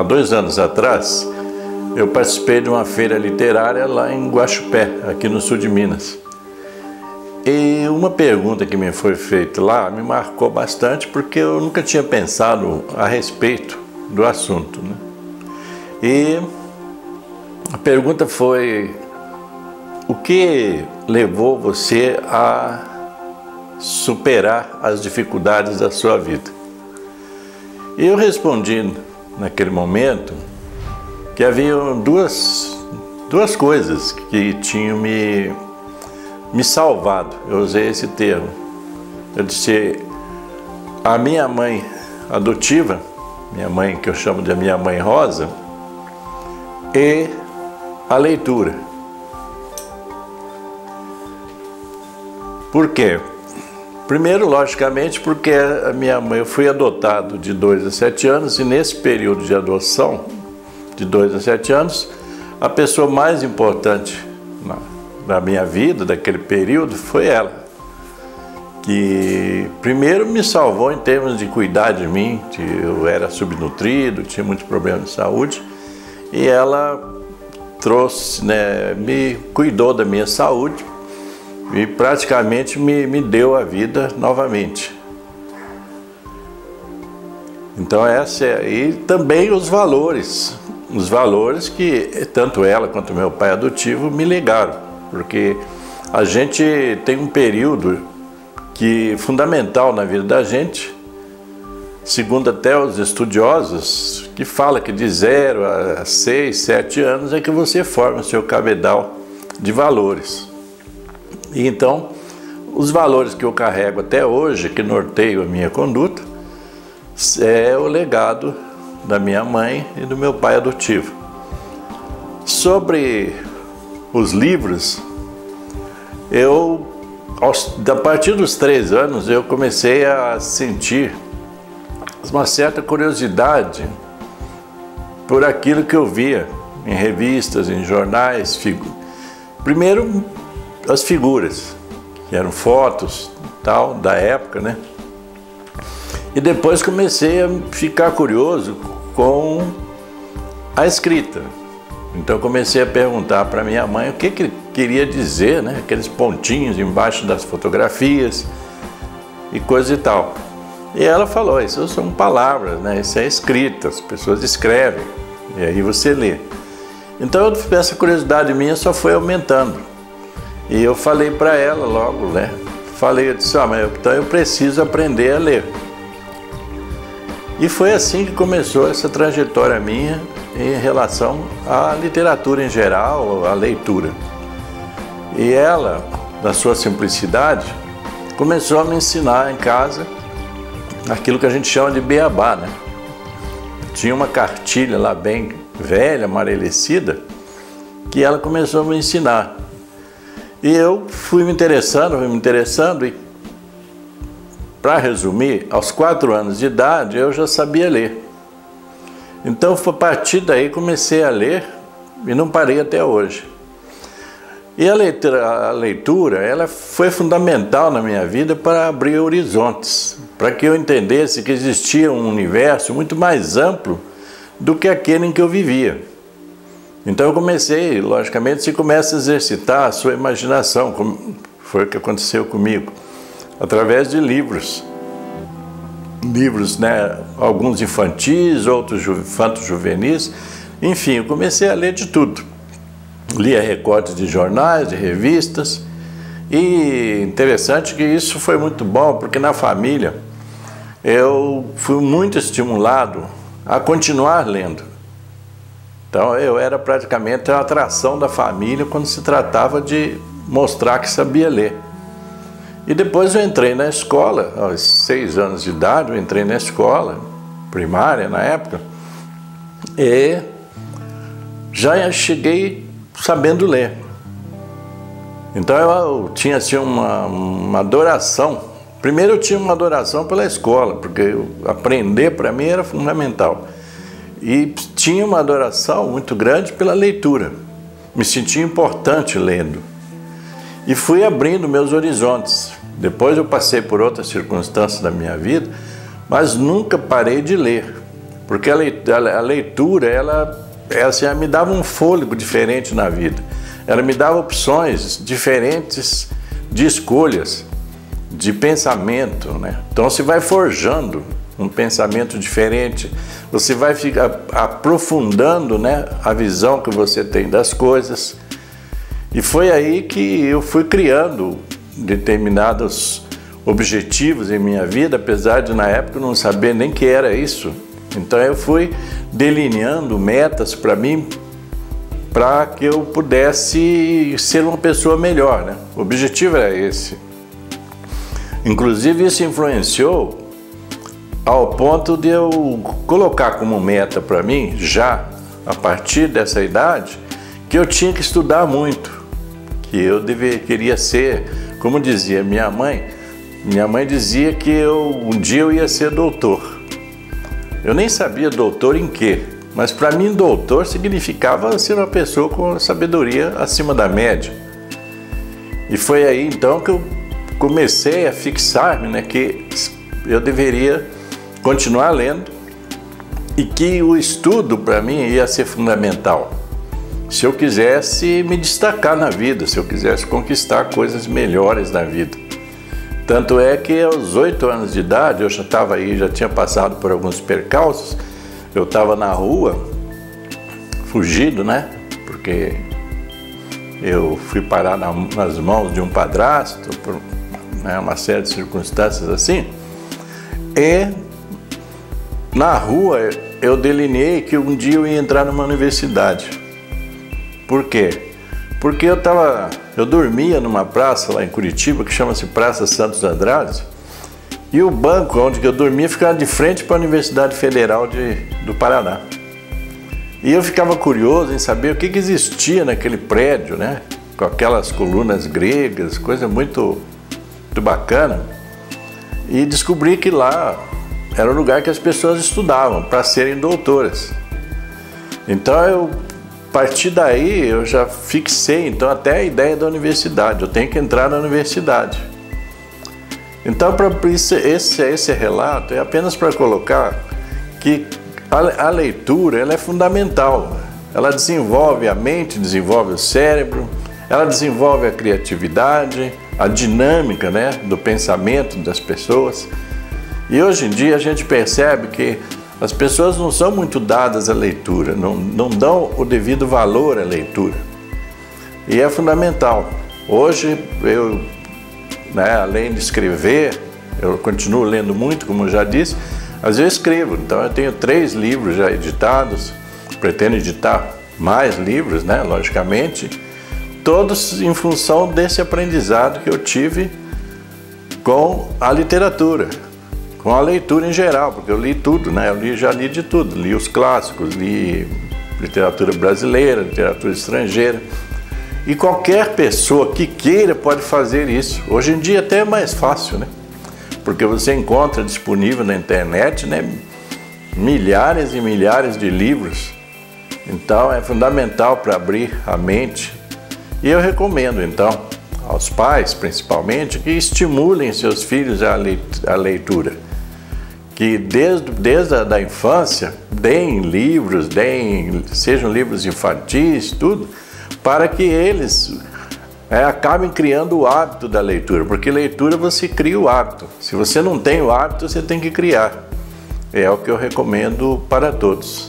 há 2 anos atrás, eu participei de uma feira literária lá em Guaxupé, aqui no sul de Minas. E uma pergunta que me foi feita lá me marcou bastante, porque eu nunca tinha pensado a respeito do assunto, né? E a pergunta foi: o que levou você a superar as dificuldades da sua vida? E eu respondi naquele momento que havia duas coisas que tinham me salvado. Eu usei esse termo. Eu disse: a minha mãe adotiva, minha mãe, que eu chamo de minha mãe Rosa, e a leitura. Por quê? Primeiro, logicamente, porque a minha mãe, eu fui adotado de 2 a 7 anos, e nesse período de adoção, de 2 a 7 anos, a pessoa mais importante na minha vida, daquele período, foi ela. Que primeiro me salvou em termos de cuidar de mim, eu era subnutrido, tinha muitos problemas de saúde, e ela trouxe, né, me cuidou da minha saúde e praticamente me deu a vida novamente. Então e também os valores que tanto ela quanto meu pai adotivo me legaram, porque a gente tem um período fundamental na vida da gente, segundo até os estudiosos, que fala que de 0 a 6, 7 anos é que você forma o seu cabedal de valores. E então, os valores que eu carrego até hoje, que norteiam a minha conduta, é o legado da minha mãe e do meu pai adotivo. Sobre os livros, a partir dos 3 anos, eu comecei a sentir uma certa curiosidade por aquilo que eu via em revistas, em jornais. Primeiro, as figuras, que eram fotos tal, da época, né? E depois comecei a ficar curioso com a escrita. Então comecei a perguntar para minha mãe o que queria dizer, né? Aqueles pontinhos embaixo das fotografias e coisa e tal. E ela falou: isso são palavras, né? Isso é escrita, as pessoas escrevem, e aí você lê. Então essa curiosidade minha só foi aumentando. E eu falei para ela logo, né? Eu disse: então eu preciso aprender a ler. E foi assim que começou essa trajetória minha em relação à literatura em geral, à leitura. E ela, na sua simplicidade, começou a me ensinar em casa aquilo que a gente chama de beabá, né? Tinha uma cartilha lá bem velha, amarelecida, que ela começou a me ensinar. E eu fui me interessando e, para resumir, aos 4 anos de idade eu já sabia ler. Então, a partir daí comecei a ler e não parei até hoje. E a leitura, ela foi fundamental na minha vida para abrir horizontes, para que eu entendesse que existia um universo muito mais amplo do que aquele em que eu vivia. Então eu comecei, logicamente, você começa a exercitar a sua imaginação, como foi o que aconteceu comigo, através de livros. Livros, né? Alguns infantis, outros infanto-juvenis, enfim, eu comecei a ler de tudo. Lia recortes de jornais, de revistas, e interessante que isso foi muito bom, porque na família eu fui muito estimulado a continuar lendo. Então eu era praticamente a atração da família quando se tratava de mostrar que sabia ler. E depois eu entrei na escola, aos 6 anos de idade, eu entrei na escola primária na época, e já cheguei sabendo ler. Então eu tinha assim uma adoração. Primeiro eu tinha uma adoração pela escola, porque aprender para mim era fundamental. E tinha uma adoração muito grande pela leitura. Me sentia importante lendo. E fui abrindo meus horizontes. Depois eu passei por outras circunstâncias da minha vida, mas nunca parei de ler. porque a leitura, ela assim, me dava um fôlego diferente na vida. Ela me dava opções diferentes de escolhas, de pensamento, né? Então você vai forjando um pensamento diferente, você vai ficar aprofundando, né, a visão que você tem das coisas. E foi aí que eu fui criando determinados objetivos em minha vida, apesar de na época não saber nem que era isso. Então eu fui delineando metas para mim, para que eu pudesse ser uma pessoa melhor, né? O objetivo era esse. Inclusive isso influenciou ao ponto de eu colocar como meta para mim, já a partir dessa idade, que eu tinha que estudar muito, que eu queria ser, como dizia minha mãe dizia que um dia eu ia ser doutor. Eu nem sabia doutor em quê, mas para mim doutor significava ser uma pessoa com sabedoria acima da média. E foi aí então que eu comecei a fixar-me, né, que eu deveria continuar lendo e que o estudo para mim ia ser fundamental. Se eu quisesse me destacar na vida, se eu quisesse conquistar coisas melhores na vida. Tanto é que aos 8 anos de idade, eu já estava aí, já tinha passado por alguns percalços, eu estava na rua, fugido, né? Porque eu fui parar nas mãos de um padrasto, por, né, uma série de circunstâncias assim, e na rua eu delineei que um dia eu ia entrar numa universidade. Por quê? Porque eu dormia numa praça lá em Curitiba, que chama-se Praça Santos Andrade, e o banco onde eu dormia ficava de frente para a Universidade Federal do Paraná. E eu ficava curioso em saber o que existia naquele prédio, né? Com aquelas colunas gregas, coisa muito bacana. E descobri que lá era o lugar que as pessoas estudavam para serem doutoras. Então a partir daí eu já fixei então até a ideia da universidade, eu tenho que entrar na universidade. Então esse relato é apenas para colocar que a leitura ela é fundamental, ela desenvolve a mente, desenvolve o cérebro, ela desenvolve a criatividade, a dinâmica, né, do pensamento das pessoas. E hoje em dia a gente percebe que as pessoas não são muito dadas à leitura, não dão o devido valor à leitura. E é fundamental. Hoje, né, além de escrever, eu continuo lendo muito, como eu já disse, mas eu escrevo. Então eu tenho 3 livros já editados, pretendo editar mais livros, né, logicamente, todos em função desse aprendizado que eu tive com a literatura. Com a leitura em geral, porque eu li tudo, né? Eu já li de tudo, li os clássicos, li literatura brasileira, literatura estrangeira. E qualquer pessoa que queira pode fazer isso. Hoje em dia até é mais fácil, né? Porque você encontra disponível na internet, né, milhares e milhares de livros. Então é fundamental para abrir a mente. E eu recomendo, então, aos pais, principalmente, que estimulem seus filhos à leitura. Que desde a infância deem livros, sejam livros infantis, tudo, para que eles acabem criando o hábito da leitura, porque leitura você cria o hábito. Se você não tem o hábito, você tem que criar. É o que eu recomendo para todos.